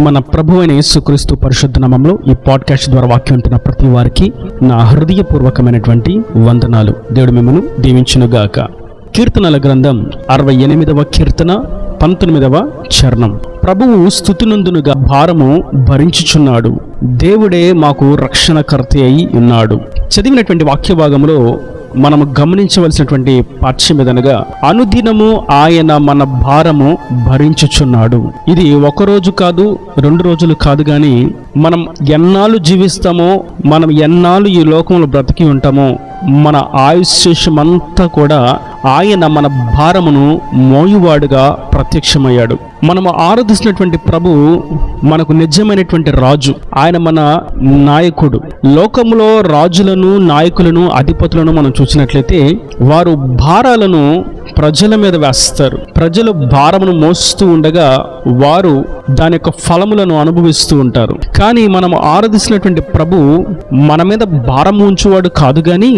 మన ప్రభు అయిన యేసుక్రీస్తు పరిశుద్ధ నామములో ఈ పాడ్కాస్ట్ ద్వారా వాక్యం వింటున్న ప్రతి వారికి నా హృదయపూర్వకమైనటువంటి వందనాలు. దేవుడు మిమ్మల్ని దీవించునుగాక. కీర్తనల గ్రంథం 68వ కీర్తన 19వ చరణం. ప్రభువు స్తుతినందునుగా భారము భరించుచున్నాడు, దేవుడే మాకు రక్షణకర్త అయి ఉన్నాడు. చదివినటువంటి వాక్య భాగంలో మనము గమనించవలసినటువంటి పాఠ్యం ఏదనగా, అనుదినము ఆయన మన భారము భరించుచున్నాడు. ఇది ఒకరోజు కాదు, 2 రోజులు కాదు, కానీ మనం ఎన్నాళ్ళు జీవిస్తామో, మనం ఎన్నాళ్ళు ఈ లోకంలో బ్రతికి ఉంటామో, మన ఆయుష్యమంతా కూడా ఆయన మన భారమును మోయువాడుగా ప్రత్యక్షమయ్యాడు. మనము ఆరాధిస్తున్నటువంటి ప్రభు మనకు నిజమైనటువంటి రాజు. ఆయన మన నాయకుడు. లోకంలో రాజులను, నాయకులను, అధిపతులను మనం చూసినట్లయితే వారు భారాలను ప్రజల మీద వేస్తారు. ప్రజలు భారమును మోస్తూ ఉండగా వారు దాని యొక్క ఫలములను అనుభవిస్తూ ఉంటారు. కానీ మనము ఆరాధిస్తున్నటువంటి ప్రభు మన మీద భారం ఉంచువాడు కాదు, కానీ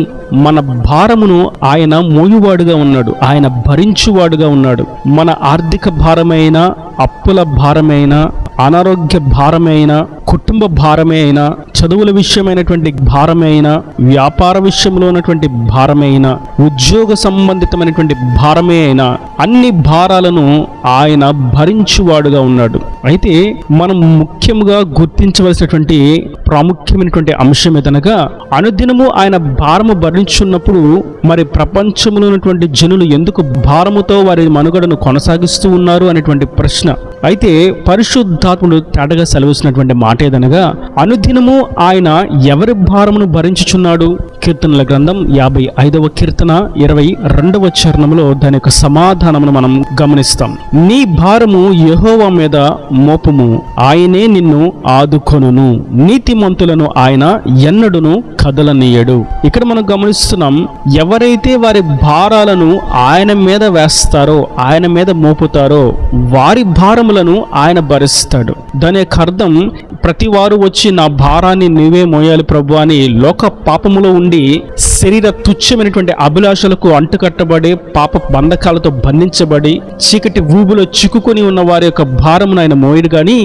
మన భారమును ఆయన మోయువాడుగా ఉన్నాడు, ఆయన భరించువాడుగా ఉన్నాడు. మన ఆర్థిక భారమైన, అప్పుల భారమైన, అనారోగ్య భారమైన, కుటుంబ భారమే అయినా, చదువుల విషయమైనటువంటి భారమైన, వ్యాపార విషయంలో ఉన్నటువంటి భారమైన, ఉద్యోగ సంబంధితమైనటువంటి భారమే అయినా, అన్ని భారాలను ఆయన భరించువాడుగా ఉన్నాడు. అయితే మనం ముఖ్యంగా గుర్తించవలసినటువంటి ప్రాముఖ్యమైనటువంటి అంశం ఏదనగా, అనుదినము ఆయన భారము భరించున్నప్పుడు మరి ప్రపంచంలో ఉన్నటువంటి జనులు ఎందుకు భారముతో వారి మనుగడను కొనసాగిస్తూ ఉన్నారు అనేటువంటి ప్రశ్న. అయితే పరిశుద్ధాత్ముడు తేటగా సెలవిస్తున్నటువంటి మాట ఏదనగా, అనుదినము ఆయన ఎవరి భారమును భరించుచున్నాడు? కీర్తనల గ్రంథం 55వ కీర్తన 22వ చరణంలో దాని యొక్క సమాధానమును మనం గమనిస్తాం. నీ భారము యెహోవా మీద మోపుము, ఆయనే నిన్ను ఆదుకొనును, నీతిమంతులను ఆయన ఎన్నడును కదలనీయడు. ఇక్కడ మనం గమనిస్తున్నాం, ఎవరైతే వారి భారాలను ఆయన మీద వేస్తారో, ఆయన మీద మోపుతారో, వారి భారములను ఆయన భరిస్తాడు. దాని యొక్క అర్థం, ప్రతి వారు వచ్చి నా భారాన్ని నీవే మోయాలి ప్రభు అని లోక పాపములో ఉండి శరీర తుచ్చమైనటువంటి అభిలాషలకు అంటుకట్టబడి పాప బంధకాలతో బంధించబడి చీకటి ఊబులో చిక్కుకొని ఉన్న వారి యొక్క భారమును ఆయన మోయడు, కానీ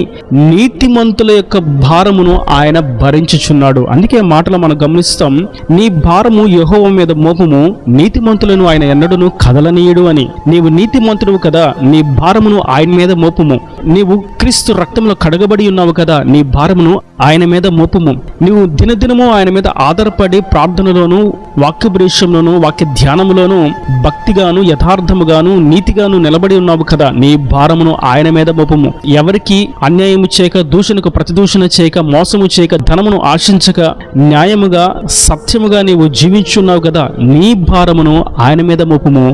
నీతిమంతుల యొక్క భారమును ఆయన భరించుచున్నాడు. అందుకే మాటలు మనం గమనిస్తాం, నీ భారము యెహోవా మీద మోపుము, నీతిమంతులను ఆయన ఎన్నడూను కదలనీయుడు అని. నీవు నీతిమంతుడు కదా, నీ భారమును ఆయన మీద మోపుము. నీవు క్రీస్తు రక్తంలో కడగబడి ఉన్నావు కదా, నీ భారమును ఆయన మీద మోపుము. నీవు దినదినము ఆయన మీద ఆధారపడి ప్రార్థనలోను, వాక్యోపదేశంలోను, వాక్య ధ్యానములోను భక్తిగాను, యథార్థముగాను, నీతిగాను నిలబడి ఉన్నావు కదా, నీ భారమును ఆయన మీద మోపుము. ఎవరికి అన్యాయము చేయక, దూషణకు ప్రతిదూషణ చేయక, మోసము చేయక, ధనమును ఆశించక, న్యాయముగా సత్యముగా నీవు జీవించున్నావు కదా, నీ భారమును ఆయన మీద మోపుము.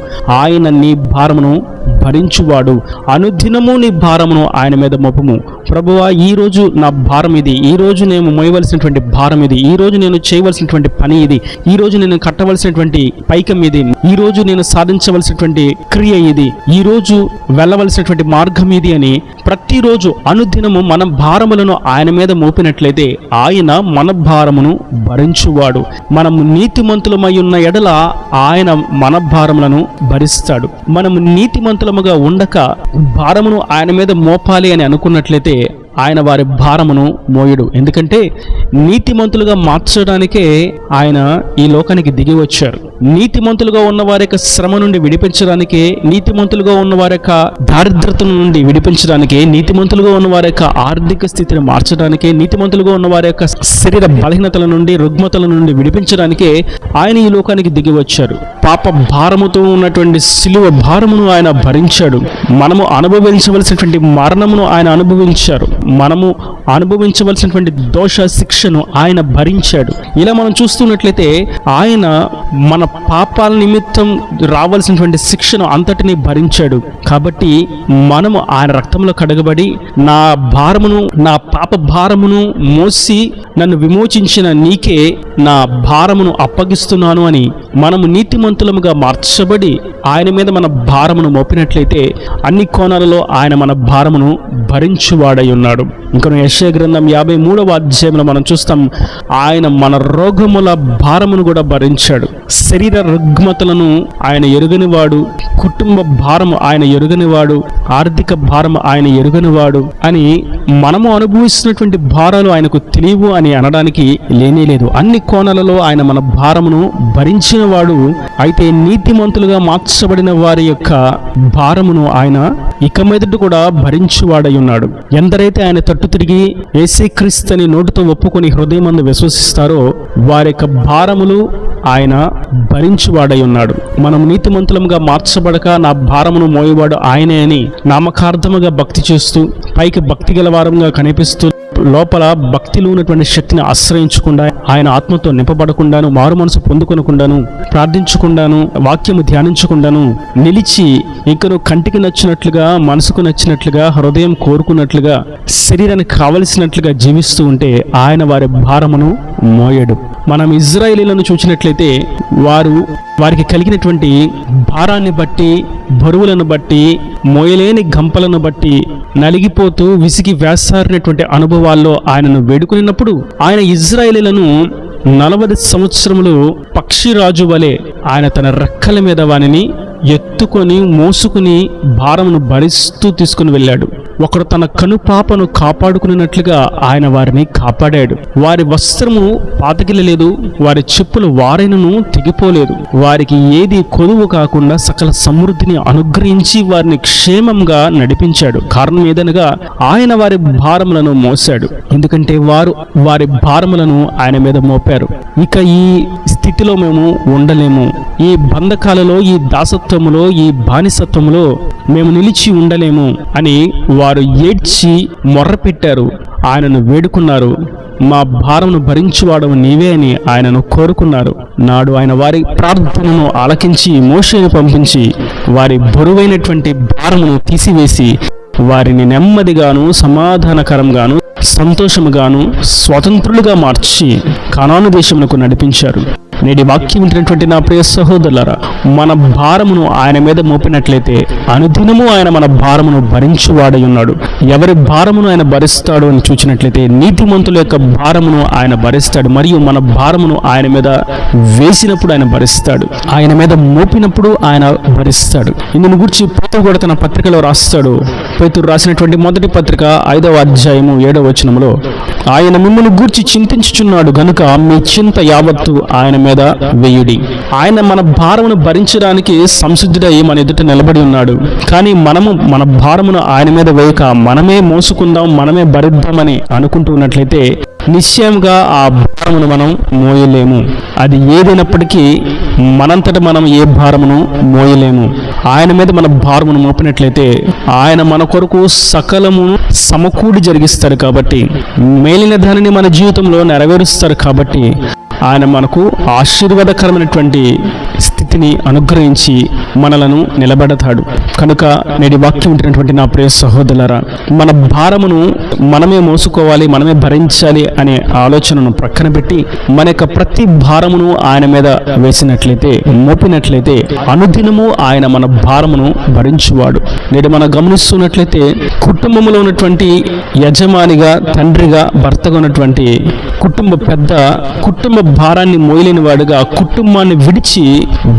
ఆయన నీ భారమును భరించువాడు. అనుదినము నీ భారమును ఆయన మీద మోపుము. ప్రభువా, ఈ రోజు నా భారం ఇది, ఈ రోజు నేను మోయవలసినటువంటి భారం ఇది, ఈ రోజు నేను చేయవలసినటువంటి పని ఇది, ఈ రోజు నేను కట్టవలసినటువంటి పైకం ఇది, ఈ రోజు నేను సాధించవలసినటువంటి క్రియ ఇది, ఈ రోజు వెళ్ళవలసినటువంటి మార్గం ఇది అని ప్రతిరోజు అనుదినము మన భారములను ఆయన మీద మోపినట్లయితే ఆయన మన భారమును భరించువాడు. మనము నీతిమంతులమై ఉన్న ఎడల ఆయన మన భారములను భరిస్తాడు. మనము నీతిమంతులముగా ఉండక భారమును ఆయన మీద మోపాలి అని అనుకున్నట్లయితే ఆయన వారి భారమును మోయుడు. ఎందుకంటే నీతిమంతులుగా మార్చడానికే ఆయన ఈ లోకానికి దిగి వచ్చారు. నీతిమంతులుగా ఉన్న వారి యొక్క శ్రమ నుండి విడిపించడానికే, నీతిమంతులుగా ఉన్న వారి యొక్క దారిద్రత నుండి విడిపించడానికే, నీతిమంతులుగా ఉన్న వారి యొక్క ఆర్థిక స్థితిని మార్చడానికే, నీతిమంతులుగా ఉన్న వారి యొక్క శరీర బలహీనతల నుండి, రుగ్మతల నుండి విడిపించడానికే ఆయన ఈ లోకానికి దిగి వచ్చారు. పాప భారముతో ఉన్నటువంటి సిలువ భారమును ఆయన భరించాడు. మనము అనుభవించవలసినటువంటి మరణమును ఆయన అనుభవించారు. మనము అనుభవించవలసినటువంటి దోష శిక్షను ఆయన భరించాడు. ఇలా మనం చూస్తున్నట్లయితే ఆయన మన పాపాల నిమిత్తం రావాల్సినటువంటి శిక్షను అంతటినీ భరించాడు. కాబట్టి మనము ఆయన రక్తంలో కడగబడి, నా భారమును, నా పాప భారమును మోసి నన్ను విమోచించిన నీకే నా భారమును అప్పగిస్తున్నాను అని మనము నీతిమంతులముగా మార్చబడి ఆయన మీద మన భారమును మోపినట్లయితే అన్ని కోణాలలో ఆయన మన భారమును భరించువాడై ఉన్నాడు. ఇంకా యెషయా గ్రంథం 53వ అధ్యాయంలో మనం చూస్తాం, ఆయన మన రోగముల భారమును కూడా భరించాడు. శరీర రుగ్మతలను ఆయన ఎరుగనివాడు, కుటుంబ భారం ఆయన ఎరుగనివాడు, ఆర్థిక భారం ఆయన ఎరుగనివాడు అని మనము అనుభవిస్తున్నటువంటి భారాలు ఆయనకు తెలియవు అని అనడానికి లేనేలేదు. అన్ని కోణాలలో ఆయన మన భారమును భరించిన వాడు. అయితే నీతిమంతులుగా మార్చబడిన వారి యొక్క భారమును ఆయన ఇక మీదట కూడా భరించువాడై ఉన్నాడు. ఎందరైతే ఆయన తట్టు తిరిగి యేసుక్రీస్తుని నోటితో ఒప్పుకొని హృదయమందు విశ్వసిస్తారో వారి యొక్క భారములు ఆయన భరించువాడై ఉన్నాడు. మనం నీతిమంతులంగా మార్చబడక నా భారమును మోయేవాడు ఆయనే అని నామకార్థముగా భక్తి చేస్తూ పైకి భక్తి గల వారంగా కనిపిస్తూ లోపల భక్తిలో ఉన్నటువంటి శక్తిని ఆశ్రయించకుండా, ఆయన ఆత్మతో నింపబడకుండాను, మారు మనసు పొందుకొనకుండాను, ప్రార్థించకుండాను, వాక్యము ధ్యానించకుండాను నిలిచి ఇంకను కంటికి నచ్చినట్లుగా, మనసుకు నచ్చినట్లుగా, హృదయం కోరుకున్నట్లుగా, శరీరానికి కావలసినట్లుగా జీవిస్తూ ఉంటే ఆయన వారి భారమును మోయడు. మనం ఇజ్రాయేలీలను చూసినట్లయితే వారికి కలిగినటువంటి భారాన్ని బట్టి, బరువులను బట్టి, మోయలేని గంపలను బట్టి నలిగిపోతూ విసిగి వేసారినటువంటి అనుభవాల్లో ఆయనను వేడుకున్నప్పుడు ఆయన ఇజ్రాయేలీలను 40 సంవత్సరములు పక్షిరాజు వలె ఆయన తన రెక్కల మీద వానిని ఎత్తుకొని మోసుకుని భారమును భరిస్తూ తీసుకుని వెళ్ళాడు. ఒకడు తన కనుపాపను కాపాడుకున్నట్లుగా ఆయన వారిని కాపాడాడు. వారి వస్త్రము పాతగిలలేదు, వారి చెప్పులు వారైనను తెగిపోలేదు. వారికి ఏది కొదువు కాకుండా సకల సమృద్ధిని అనుగ్రహించి వారిని క్షేమంగా నడిపించాడు. కారణం ఏదనగా ఆయన వారి భారములను మోసాడు. ఎందుకంటే వారి భారములను ఆయన మీద మోపారు. ఇక ఈ స్థితిలో మేము ఉండలేము, ఈ బంధకాలలో, ఈ దాసత్వములో, ఈ బానిసత్వములో మేము నిలిచి ఉండలేము అని వారు ఏడ్చి మొర్రపెట్టారు, ఆయనను వేడుకున్నారు. మా భారమును భరించువాడవు నీవే అని ఆయనను కోరుకున్నారు. నాడు ఆయన వారి ప్రార్థనను ఆలకించి మోషేను పంపించి వారి బరువైనటువంటి భారమును తీసివేసి వారిని నెమ్మదిగాను, సమాధానకరంగాను, సంతోషముగాను, స్వతంత్రులుగా మార్చి కనాను దేశమునకు నడిపించారు. నేటి వాక్యం వింటున్నటువంటి నా ప్రియ సహోదరులారా, మన భారమును ఆయన మీద మోపినట్లయితే అనుదినము ఆయన మన భారమును భరించువాడై ఉన్నాడు. ఎవరి భారమును ఆయన భరిస్తాడు అని చూచినట్లయితే నీతిమంతుల యొక్క భారమును ఆయన భరిస్తాడు. మరియు మన భారమును ఆయన మీద వేసినప్పుడు ఆయన భరిస్తాడు, ఆయన మీద మోపినప్పుడు ఆయన భరిస్తాడు. ఇందును గురించి పేతురు కూడా తన పత్రికలో రాస్తాడు. పేతురు రాసినటువంటి మొదటి పత్రిక 5వ అధ్యాయము 7వ వచనములో, ఆయన మిమ్మల్ని గూర్చి చింతించుచున్నాడు గనుక మీ చింత యావత్తు ఆయన మీద వేయుడి. ఆయన మన భారమును భరించడానికి సంసిద్ధుడై మన ఎదుట నిలబడి ఉన్నాడు. కానీ మనము మన భారమును ఆయన మీద వేయక మనమే మోసుకుందాం, మనమే భరిద్దామని అనుకుంటూ ఉన్నట్లయితే నిశ్చయంగా ఆ భారమును మనం మోయలేము. అది ఏదైనప్పటికీ మనంతట మనం ఏ భారమును మోయలేము. ఆయన మీద మన భారమును మోపినట్లయితే ఆయన మన కొరకు సకలము సమకూడి జరిగిస్తారు. కాబట్టి మేలిన దానిని మన జీవితంలో నెరవేరుస్తారు. కాబట్టి ఆయన మనకు ఆశీర్వాదకరమైనటువంటి స్థితిని అనుగ్రహించి మనలను నిలబెడతాడు. కనుక నేటి వాక్యం ఉంటున్నటువంటి నా ప్రియ సహోదరులారా, మన భారమును మనమే మోసుకోవాలి, మనమే భరించాలి అనే ఆలోచనను ప్రక్కన పెట్టి మన యొక్క ప్రతి భారమును ఆయన మీద వేసినట్లయితే, మోపినట్లయితే అనుదినము ఆయన మన భారమును భరించువాడు. నేడు మనం గమనిస్తున్నట్లయితే కుటుంబంలో ఉన్నటువంటి యజమానిగా, తండ్రిగా, భర్తగా ఉన్నటువంటి కుటుంబ పెద్ద కుటుంబ భారాన్ని మోయలేని వాడుగా, కుటుంబాన్ని విడిచి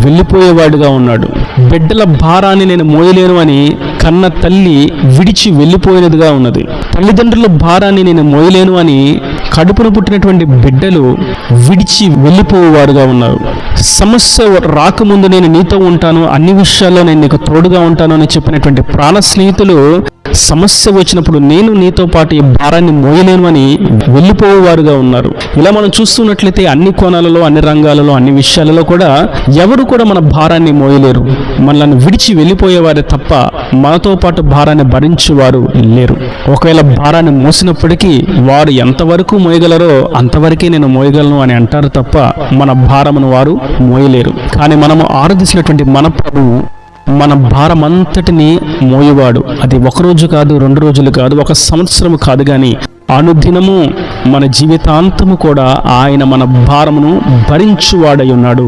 వెళ్ళిపోయేవాడుగా ఉన్నాడు. బిడ్డల భారాన్ని నేను మోయలేను అని కన్న తల్లి విడిచి వెళ్ళిపోయినదిగా ఉన్నది. తల్లిదండ్రుల భారాన్ని నేను మోయలేను అని కడుపును పుట్టినటువంటి బిడ్డలు విడిచి వెళ్ళిపోయేవారుగా ఉన్నారు. సమస్య రాకముందు నేను నీతో ఉంటాను, అన్ని విషయాల్లో నేను నీకు తోడుగా ఉంటాను అని చెప్పినటువంటి ప్రాణ స్నేహితులు సమస్య వచ్చినప్పుడు నేను నీతో పాటు ఈ భారాన్ని మోయలేను అని వెళ్ళిపోయేవారుగా ఉన్నారు. ఇలా మనం చూస్తున్నట్లయితే అన్ని కోణాలలో, అన్ని రంగాలలో, అన్ని విషయాలలో కూడా ఎవరు కూడా మన భారాన్ని మోయలేరు. మనల్ని విడిచి వెళ్ళిపోయేవారే తప్ప మనతో పాటు భారాన్ని భరించేవారు లేరు. ఒకవేళ భారాన్ని మోసినప్పటికీ వారు ఎంతవరకు మోయగలరో అంతవరకే నేను మోయగలను అని అంటారు తప్ప మన భారమును వారు మోయలేరు. కానీ మనము ఆరాధించినటువంటి మన ప్రభువు మన భారమంతటిని మోయేవాడు. అది ఒకరోజు కాదు, 2 రోజులు కాదు, 1 సంవత్సరం కాదు, కానీ అనుదినము మన జీవితాంతము కూడా ఆయన మన భారమును భరించువాడై ఉన్నాడు.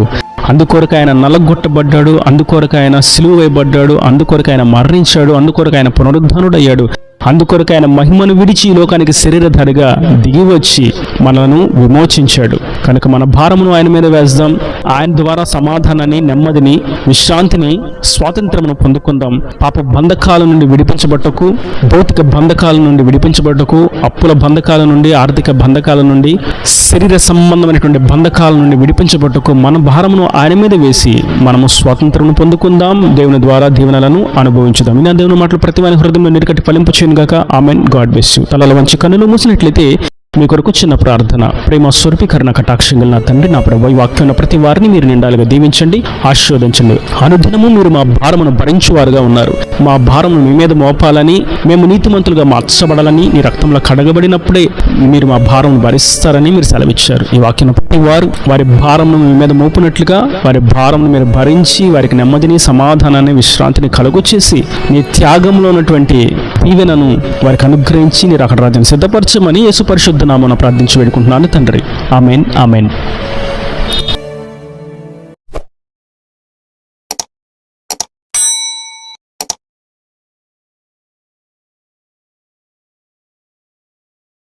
అందుకొరకు ఆయన నలగొట్టబడ్డాడు, అందుకొరకు ఆయన సిలువ వేయబడ్డాడు, అందుకొరకు ఆయన మరణించాడు, అందుకొరకు ఆయన పునరుద్ధానుడయ్యాడు. అందుకొరకు ఆయన మహిమను విడిచి ఈ లోకానికి శరీరధారిగా దిగి వచ్చి మనలను విమోచించాడు. కనుక మన భారమును ఆయన మీద వేద్దాం. ఆయన ద్వారా సమాధానాన్ని, నెమ్మదిని, విశ్రాంతిని, స్వాతంత్రమును పొందుకుందాం. పాప బంధకాల నుండి విడిపించబట్టకు, భౌతిక బంధకాల నుండి విడిపించబట్టకు, అప్పుల బంధకాల నుండి, ఆర్థిక బంధకాల నుండి, శరీర సంబంధమైనటువంటి బంధకాల నుండి విడిపించబట్టకు మన భారమును ఆయన మీద వేసి మనము స్వాతంత్రమును పొందుకుందాం. దేవుని ద్వారా దీవెనలను అనుభవించుదాం. నా దేవుని మాటలు ప్రతి వారి హృదయంలో నిరకటి ఫలింపు చేయను గాక. ఆమెన్. God bless you. తలల వంచి కన్నులు మూసినట్లయితే మీ కొరకు చిన్న ప్రార్థన. ప్రేమ స్వరూపీకరణ కటాక్షంగా నా తండ్రి, నా ప్రభు, ఈ వాక్యం ప్రతి వారిని మీరు నిండాలుగా దీవించండి, ఆశీర్వదించండి. అనుదినము మీరు మా భారమును భరించువారుగా ఉన్నారు. మా భారమును మీ మీద మోపాలని, మేము నీతిమంతులుగా మార్చబడాలని, నీ రక్తంలో కడగబడినప్పుడే మీరు మా భారమును భరిస్తారని మీరు సెలవిచ్చారు. ఈ వాక్యం ప్రతి వారు వారి భారమును మీ మీద మోపినట్లుగా వారి భారమును మీరు భరించి వారికి నెమ్మదిని, సమాధానాన్ని, విశ్రాంతిని కలుగు చేసి నీ త్యాగంలో ఉన్నటువంటి దీవెనను వారికి అనుగ్రహించి నీ రాకడ రాజ్యాన్ని సిద్ధపరచమని యేసు పరిశుద్ధ నామమున ప్రార్థించి వేడుకుంటున్నాను తండ్రి. ఆమెన్. ఆమెన్.